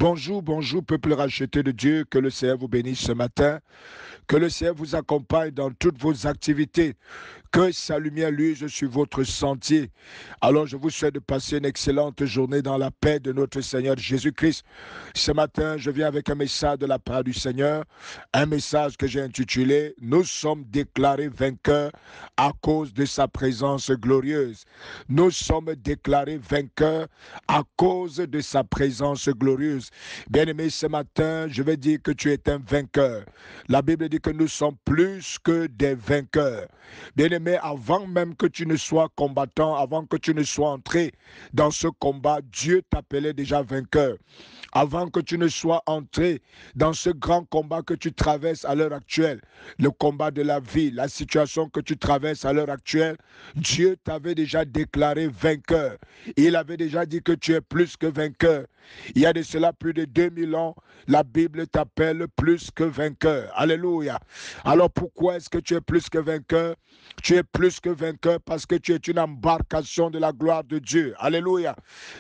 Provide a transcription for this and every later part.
Bonjour, bonjour, peuple racheté de Dieu, que le Seigneur vous bénisse ce matin, que le Seigneur vous accompagne dans toutes vos activités, que sa lumière luise sur votre sentier. Alors je vous souhaite de passer une excellente journée dans la paix de notre Seigneur Jésus-Christ. Ce matin, je viens avec un message de la part du Seigneur, un message que j'ai intitulé « Nous sommes déclarés vainqueurs à cause de sa présence glorieuse ». Nous sommes déclarés vainqueurs à cause de sa présence glorieuse. Bien-aimé, ce matin, je vais dire que tu es un vainqueur. La Bible dit que nous sommes plus que des vainqueurs. Bien-aimé, avant même que tu ne sois combattant, avant que tu ne sois entré dans ce combat, Dieu t'appelait déjà vainqueur. Avant que tu ne sois entré dans ce grand combat que tu traverses à l'heure actuelle, le combat de la vie, la situation que tu traverses à l'heure actuelle, Dieu t'avait déjà déclaré vainqueur. Il avait déjà dit que tu es plus que vainqueur. Il y a de cela plus de 2000 ans, la Bible t'appelle plus que vainqueur. Alléluia. Alors pourquoi est-ce que tu es plus que vainqueur? Tu es plus que vainqueur parce que tu es une embarcation de la gloire de Dieu. Alléluia.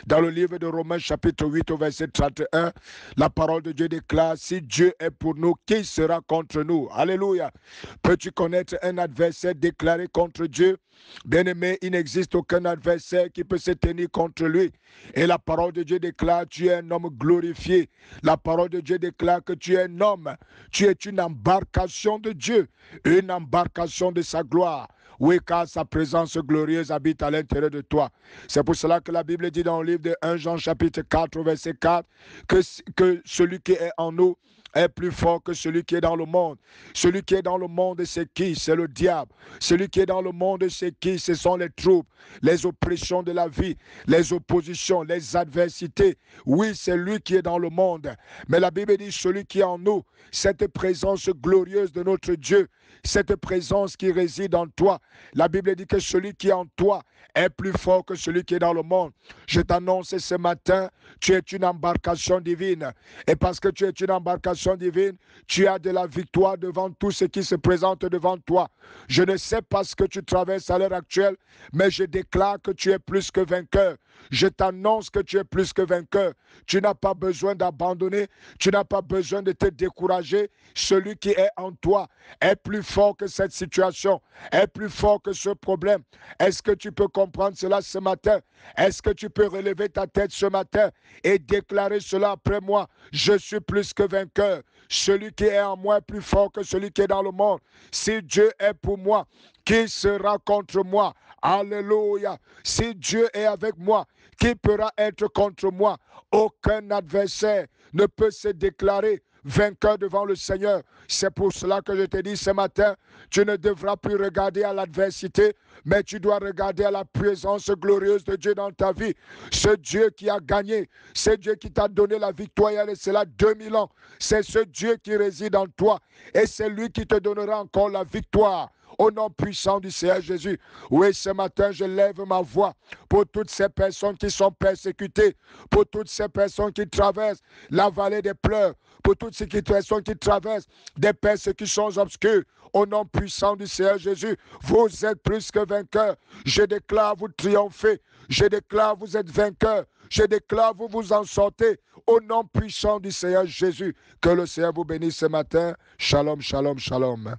Dans le livre de Romains chapitre 8 au verset 31, la parole de Dieu déclare, si Dieu est pour nous, qui sera contre nous? Alléluia. Peux-tu connaître un adversaire déclaré contre Dieu? Bien-aimé, il n'existe aucun adversaire qui peut se tenir contre lui. Et la parole de Dieu déclare, tu es un homme glorifié. La parole de Dieu déclare que tu es un homme. Tu es une embarcation de Dieu, une embarcation de sa gloire. Oui, car sa présence glorieuse habite à l'intérieur de toi. C'est pour cela que la Bible dit dans le livre de 1 Jean chapitre 4, verset 4, que celui qui est en nous est plus fort que celui qui est dans le monde. Celui qui est dans le monde, c'est qui? C'est le diable. Celui qui est dans le monde, c'est qui? Ce sont les troubles, les oppressions de la vie, les oppositions, les adversités. Oui, c'est lui qui est dans le monde. Mais la Bible dit, celui qui est en nous, cette présence glorieuse de notre Dieu, cette présence qui réside en toi. La Bible dit que celui qui est en toi est plus fort que celui qui est dans le monde. Je t'annonce ce matin, tu es une embarcation divine. Et parce que tu es une embarcation divine, tu as de la victoire devant tout ce qui se présente devant toi. Je ne sais pas ce que tu traverses à l'heure actuelle, mais je déclare que tu es plus que vainqueur. Je t'annonce que tu es plus que vainqueur. Tu n'as pas besoin d'abandonner. Tu n'as pas besoin de te décourager. Celui qui est en toi est plus fort que cette situation, est plus fort que ce problème. Est-ce que tu peux comprendre cela ce matin? Est-ce que tu peux relever ta tête ce matin et déclarer cela après moi? Je suis plus que vainqueur. Celui qui est en moi est plus fort que celui qui est dans le monde. Si Dieu est pour moi, qui sera contre moi? Alléluia. Si Dieu est avec moi, qui pourra être contre moi? Aucun adversaire ne peut se déclarer vainqueur devant le Seigneur. C'est pour cela que je te dis ce matin, tu ne devras plus regarder à l'adversité, mais tu dois regarder à la présence glorieuse de Dieu dans ta vie. Ce Dieu qui a gagné, ce Dieu qui t'a donné la victoire il y a cela 2000 ans. C'est ce Dieu qui réside en toi et c'est lui qui te donnera encore la victoire. Au nom puissant du Seigneur Jésus. Oui, ce matin, je lève ma voix pour toutes ces personnes qui sont persécutées, pour toutes ces personnes qui traversent la vallée des pleurs, pour toutes ces personnes qui traversent des persécutions obscures. Au nom puissant du Seigneur Jésus, vous êtes plus que vainqueurs. Je déclare vous triompher. Je déclare vous êtes vainqueurs. Je déclare vous vous en sortez. Au nom puissant du Seigneur Jésus. Que le Seigneur vous bénisse ce matin. Shalom, shalom, shalom.